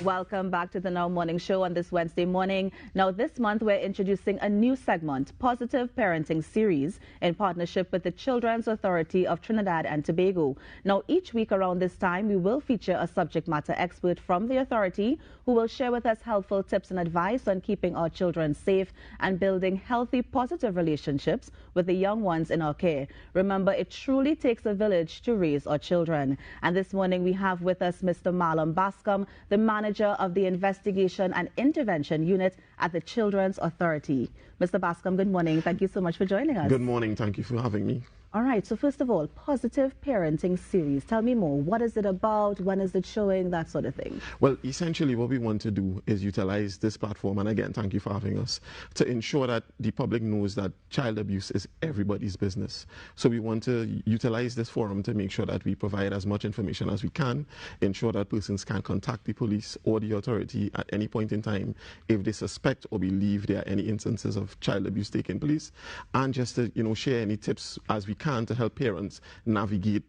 Welcome back to the Now Morning Show on this Wednesday morning. Now, this month we're introducing a new segment, Positive Parenting Series, in partnership with the Children's Authority of Trinidad and Tobago. Now, each week around this time, we will feature a subject matter expert from the authority who will share with us helpful tips and advice on keeping our children safe and building healthy, positive relationships with the young ones in our care. Remember, it truly takes a village to raise our children. And this morning we have with us Mr. Malum Bascom, the manager of the Investigation and Intervention Unit at the Children's Authority. Mr. Bascom, good morning. Thank you so much for joining us. Good morning. Thank you for having me. All right. So first of all, Positive Parenting Series. Tell me more. What is it about? When is it showing? That sort of thing. Well, essentially what we want to do is utilize this platform, and again, thank you for having us, to ensure that the public knows that child abuse is everybody's business. So we want to utilize this forum to make sure that we provide as much information as we can, ensure that persons can contact the police or the authority at any point in time if they suspect or believe there are any instances of child abuse taking place, and just to, share any tips as we can to help parents navigate,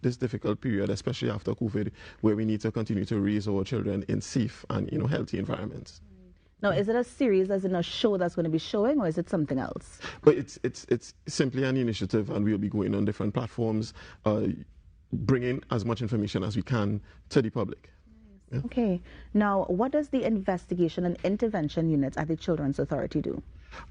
this difficult period, especially after COVID, where we need to continue to raise our children in safe and, healthy environments. Now, is it a series, as in a show that's going to be showing, or is it something else? But it's simply an initiative, and we'll be going on different platforms, bringing as much information as we can to the public. Yeah. Okay. Now, what does the Investigation and Intervention Unit at the Children's Authority do?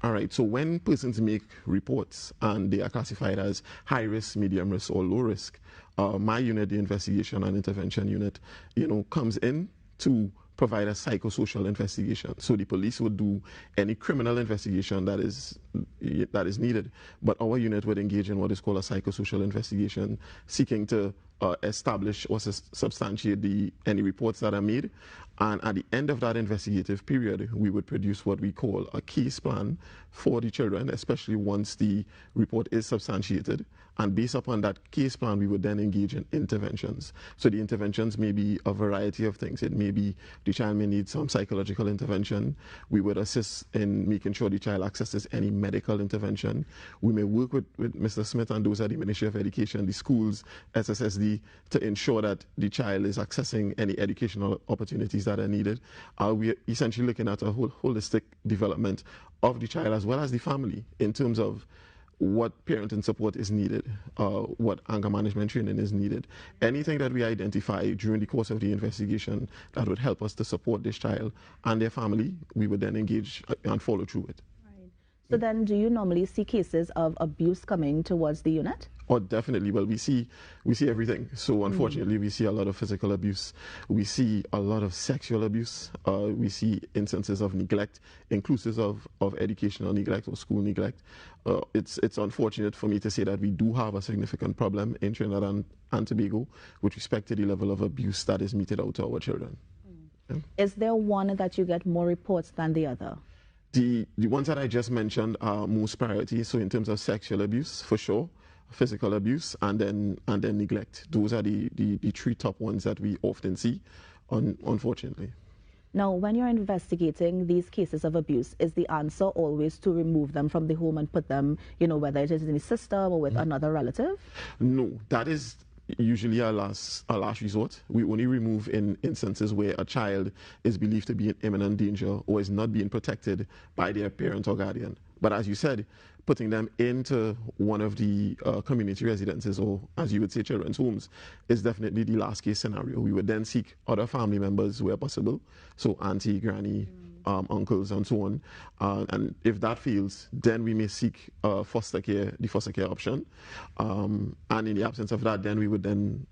All right, so when persons make reports and they are classified as high risk, medium risk, or low risk, my unit, the Investigation and Intervention Unit, comes in to provide a psychosocial investigation. So the police would do any criminal investigation that is needed, but our unit would engage in what is called a psychosocial investigation, seeking to establish or substantiate any reports that are made. And at the end of that investigative period, we would produce what we call a case plan for the children, especially once the report is substantiated. And based upon that case plan, we would then engage in interventions. So the interventions may be a variety of things. It may be the child may need some psychological intervention. We would assist in making sure the child accesses any medical intervention. We may work with Mr. Smith and those at the Ministry of Education, the schools, SSSD, to ensure that the child is accessing any educational opportunities that are needed. We're essentially looking at a holistic development of the child as well as the family in terms of what parenting support is needed, what anger management training is needed. Anything that we identify during the course of the investigation that would help us to support this child and their family, we would then engage and follow through it. Right. So then do you normally see cases of abuse coming towards the unit? Oh, definitely. Well, we see everything. So unfortunately, we see a lot of physical abuse. We see a lot of sexual abuse. We see instances of neglect, inclusive of educational neglect or school neglect. It's unfortunate for me to say that we do have a significant problem in Trinidad and Tobago with respect to the level of abuse that is meted out to our children. Yeah. Is there one that you get more reports than the other? The ones that I just mentioned are most priority. So in terms of sexual abuse, for sure, physical abuse, and then neglect. Those are the three top ones that we often see, unfortunately. Now, when you're investigating these cases of abuse, is the answer always to remove them from the home and put them, whether it is in the system or with another relative? No, that is usually a last resort. We only remove in instances where a child is believed to be in imminent danger or is not being protected by their parent or guardian. But as you said, putting them into one of the community residences, or as you would say, children's homes, is definitely the last case scenario. We would then seek other family members where possible, so auntie, granny, uncles, and so on. And if that fails, then we may seek the foster care option. And in the absence of that, then we would then,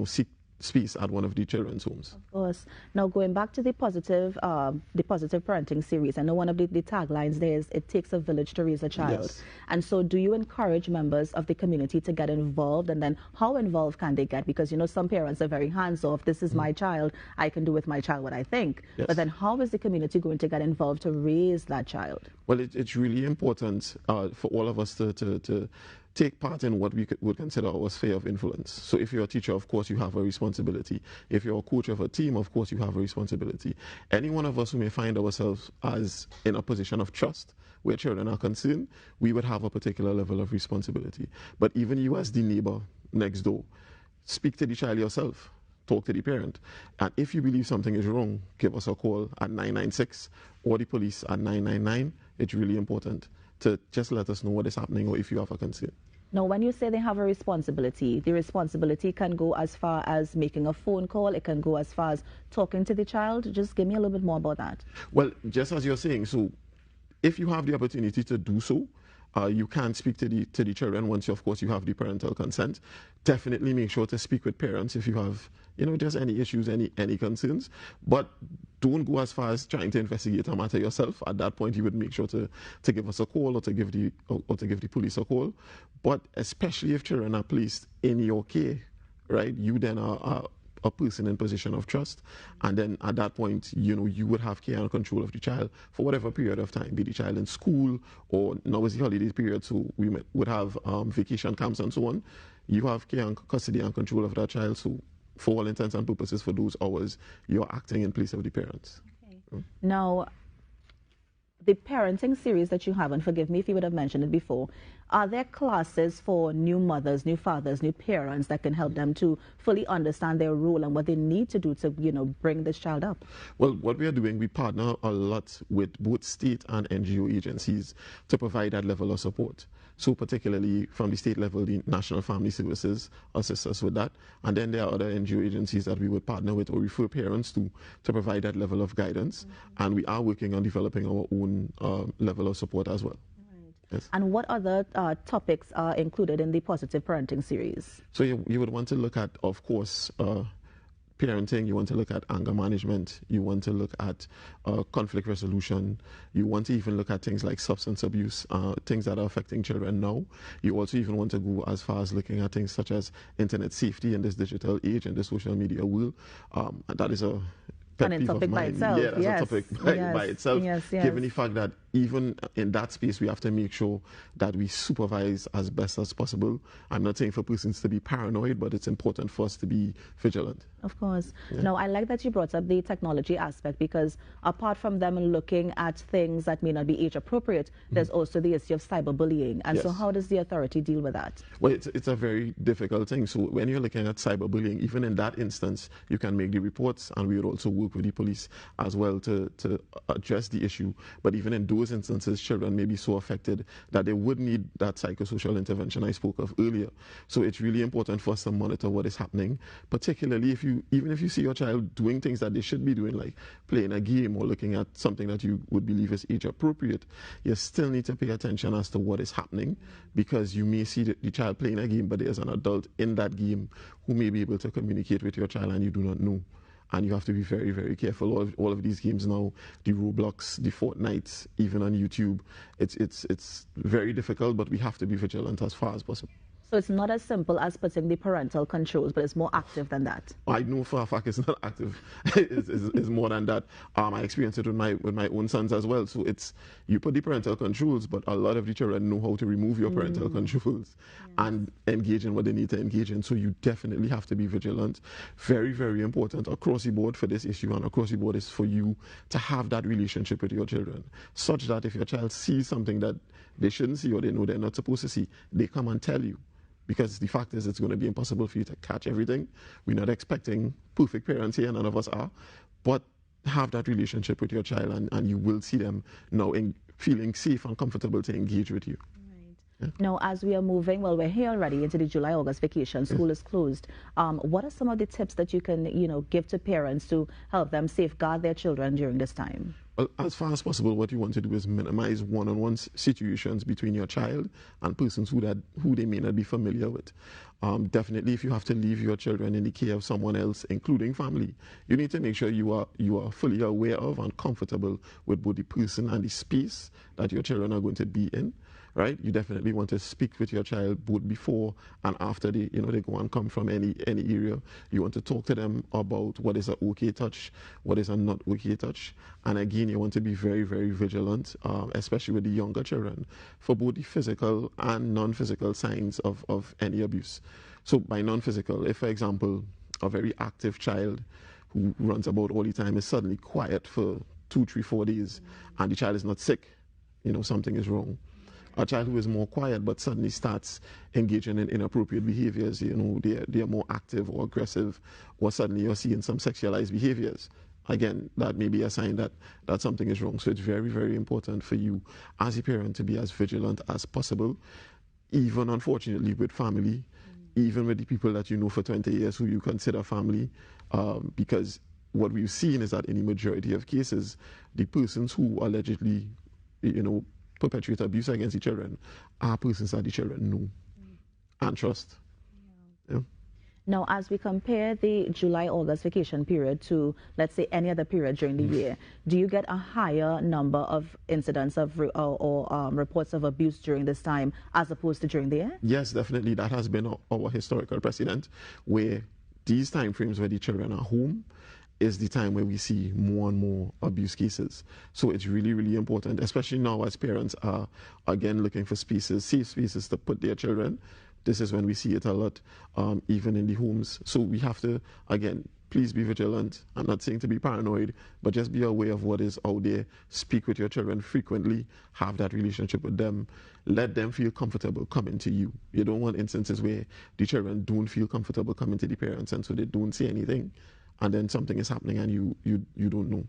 seek space at one of the children's homes. Of course. Now, going back to the positive parenting series, I know one of the taglines there is, it takes a village to raise a child. Yes. And so do you encourage members of the community to get involved? And then how involved can they get? Because, some parents are very hands-off. This is my child. I can do with my child what I think. Yes. But then how is the community going to get involved to raise that child? Well, it's really important for all of us to take part in what we would consider our sphere of influence. So if you're a teacher, of course, you have a responsibility. If you're a coach of a team, of course, you have a responsibility. Any one of us who may find ourselves as in a position of trust where children are concerned, we would have a particular level of responsibility. But even you as the neighbor next door, speak to the child yourself. talk to the parent. And if you believe something is wrong, give us a call at 996 or the police at 999. It's really important to just let us know what is happening or if you have a concern. Now, when you say they have a responsibility, the responsibility can go as far as making a phone call. It can go as far as talking to the child. Just give me a little bit more about that. Well, just as you're saying, so if you have the opportunity to do so, you can speak to the children once, of course, you have the parental consent. Definitely make sure to speak with parents if you have, just any issues, any concerns. But don't go as far as trying to investigate a matter yourself. At that point, you would make sure to give us a call or to give the police a call. But especially if children are placed in your care, right? You then are a person in position of trust, and then at that point, you would have care and control of the child for whatever period of time, be the child in school, or now is the holiday period, so we would have vacation camps and so on. You have care and custody and control of that child, so for all intents and purposes, for those hours, you're acting in place of the parents. Okay. Now, the parenting series that you have, and forgive me if you would have mentioned it before, are there classes for new mothers, new fathers, new parents that can help them to fully understand their role and what they need to do to, bring this child up? Well, what we are doing, we partner a lot with both state and NGO agencies to provide that level of support. So particularly from the state level, the National Family Services assists us with that. And then there are other NGO agencies that we would partner with or refer parents to provide that level of guidance. Mm-hmm. And we are working on developing our own level of support as well. Right. Yes. And what other topics are included in the Positive Parenting series? So you would want to look at, of course, parenting, you want to look at anger management, you want to look at conflict resolution, you want to even look at things like substance abuse, things that are affecting children now. You also even want to go as far as looking at things such as internet safety in this digital age and the social media world. That is a pet peeve of mine. Itself. Yeah, that's yes. a topic by itself. Yes. Given the fact that even in that space, we have to make sure that we supervise as best as possible. I'm not saying for persons to be paranoid, but it's important for us to be vigilant. Of course. Yeah. No, I like that you brought up the technology aspect, because apart from them looking at things that may not be age appropriate, there's also the issue of cyberbullying. And so how does the authority deal with that? Well, it's a very difficult thing. So when you're looking at cyberbullying, even in that instance, you can make the reports, and we would also work with the police as well to address the issue. But even in those instances, children may be so affected that they would need that psychosocial intervention I spoke of earlier. So it's really important for us to monitor what is happening, particularly even if you see your child doing things that they should be doing, like playing a game or looking at something that you would believe is age appropriate. You still need to pay attention as to what is happening, because you may see the child playing a game, but there's an adult in that game who may be able to communicate with your child and you do not know. And you have to be very, very careful. All of these games now, the Roblox, the Fortnite, even on YouTube, it's very difficult, but we have to be vigilant as far as possible. So it's not as simple as putting the parental controls, but it's more active than that. I know for a fact it's not active. it's more than that. I experienced it with my own sons as well. So you put the parental controls, but a lot of the children know how to remove your parental controls and engage in what they need to engage in. So you definitely have to be vigilant. Very, very important across the board for this issue, and across the board is for you to have that relationship with your children, such that if your child sees something that they shouldn't see or they know they're not supposed to see, they come and tell you. Because the fact is, it's going to be impossible for you to catch everything. We're not expecting perfect parents here, none of us are. But have that relationship with your child, and you will see them now feeling safe and comfortable to engage with you. Right. Yeah. Now, as we are moving, well, we're here already into the July-August vacation. School is closed. What are some of the tips that you can, give to parents to help them safeguard their children during this time? Well, as far as possible, what you want to do is minimize one-on-one situations between your child and persons who they may not be familiar with. Definitely, if you have to leave your children in the care of someone else, including family, you need to make sure you are fully aware of and comfortable with both the person and the space that your children are going to be in. Right? You definitely want to speak with your child both before and after they go and come from any area. You want to talk to them about what is an okay touch, what is a not okay touch. And again, you want to be very, very vigilant, especially with the younger children, for both the physical and non-physical signs of any abuse. So by non-physical, if, for example, a very active child who runs about all the time is suddenly quiet for 2, 3, 4 days, and the child is not sick, something is wrong. a child who is more quiet but suddenly starts engaging in inappropriate behaviors, you know, they're more active or aggressive, or suddenly you're seeing some sexualized behaviors. Again, that may be a sign that something is wrong. So it's very, very important for you as a parent to be as vigilant as possible, even unfortunately with family, even with the people that you know for 20 years who you consider family, because what we've seen is that in the majority of cases, the persons who allegedly, you know, perpetrate abuse against the children are persons that the children know and trust. Yeah. Now, as we compare the July-August vacation period to, let's say, any other period during the year, do you get a higher number of incidents of reports of abuse during this time as opposed to during the year? Yes, definitely. That has been our historical precedent, where these time frames where the children are home is the time where we see more and more abuse cases. So it's really, really important, especially now as parents are, again, looking for spaces, safe spaces to put their children. This is when we see it a lot, even in the homes. So we have to, again, please be vigilant. I'm not saying to be paranoid, but just be aware of what is out there. Speak with your children frequently. Have that relationship with them. Let them feel comfortable coming to you. You don't want instances where the children don't feel comfortable coming to the parents, and so they don't say anything, and then something is happening and you don't know,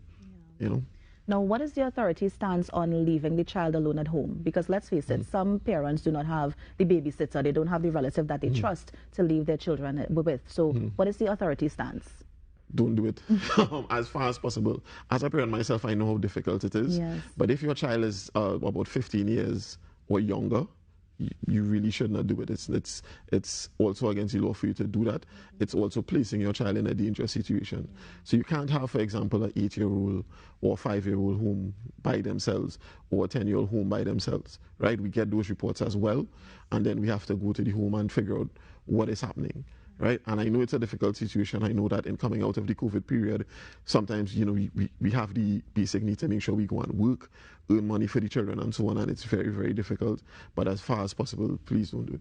you know. Now, what is the authority's stance on leaving the child alone at home? Because let's face it, some parents do not have the babysitter, they don't have the relative that they trust to leave their children with. So what is the authority's stance? Don't do it as far as possible. As a parent myself, I know how difficult it is. Yes. But if your child is about 15 years or younger, you really should not do it. It's also against the law for you to do that. It's also placing your child in a dangerous situation. So you can't have, for example, an 8-year-old or 5-year-old home by themselves, or a 10-year-old home by themselves, right? We get those reports as well, and then we have to go to the home and figure out what is happening. Right? And I know it's a difficult situation. I know that in coming out of the COVID period, sometimes, you know, we have the basic need to make sure we go and work, earn money for the children and so on, and it's very, very difficult. But as far as possible, please don't do it.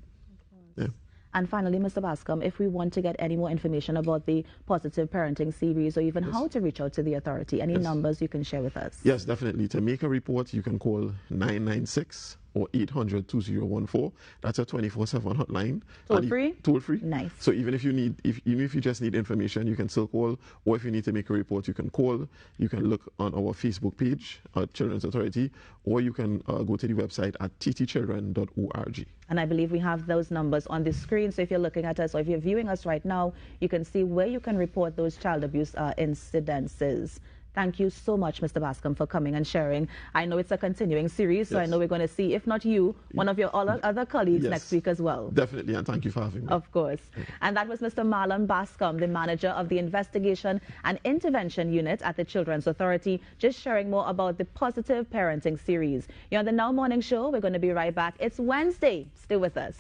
Yeah. And finally, Mr. Bascom, if we want to get any more information about the Positive Parenting series, or even how to reach out to the authority, any numbers you can share with us? Yes, definitely. To make a report, you can call 996 or 800-2014. That's a 24/7 hotline. Toll free? Toll free. Nice. So even if you just need information, you can still call, or if you need to make a report, you can call. You can look on our Facebook page, Children's Authority, or you can go to the website at ttchildren.org. And I believe we have those numbers on the screen. So if you're looking at us, or if you're viewing us right now, you can see where you can report those child abuse incidences. Thank you so much, Mr. Bascom, for coming and sharing. I know it's a continuing series, so I know we're going to see, if not you, one of your other colleagues next week as well. Definitely, and thank you for having me. Of course. And that was Mr. Marlon Bascom, the manager of the Investigation and Intervention Unit at the Children's Authority, just sharing more about the Positive Parenting series. You're on the Now Morning Show. We're going to be right back. It's Wednesday. Stay with us.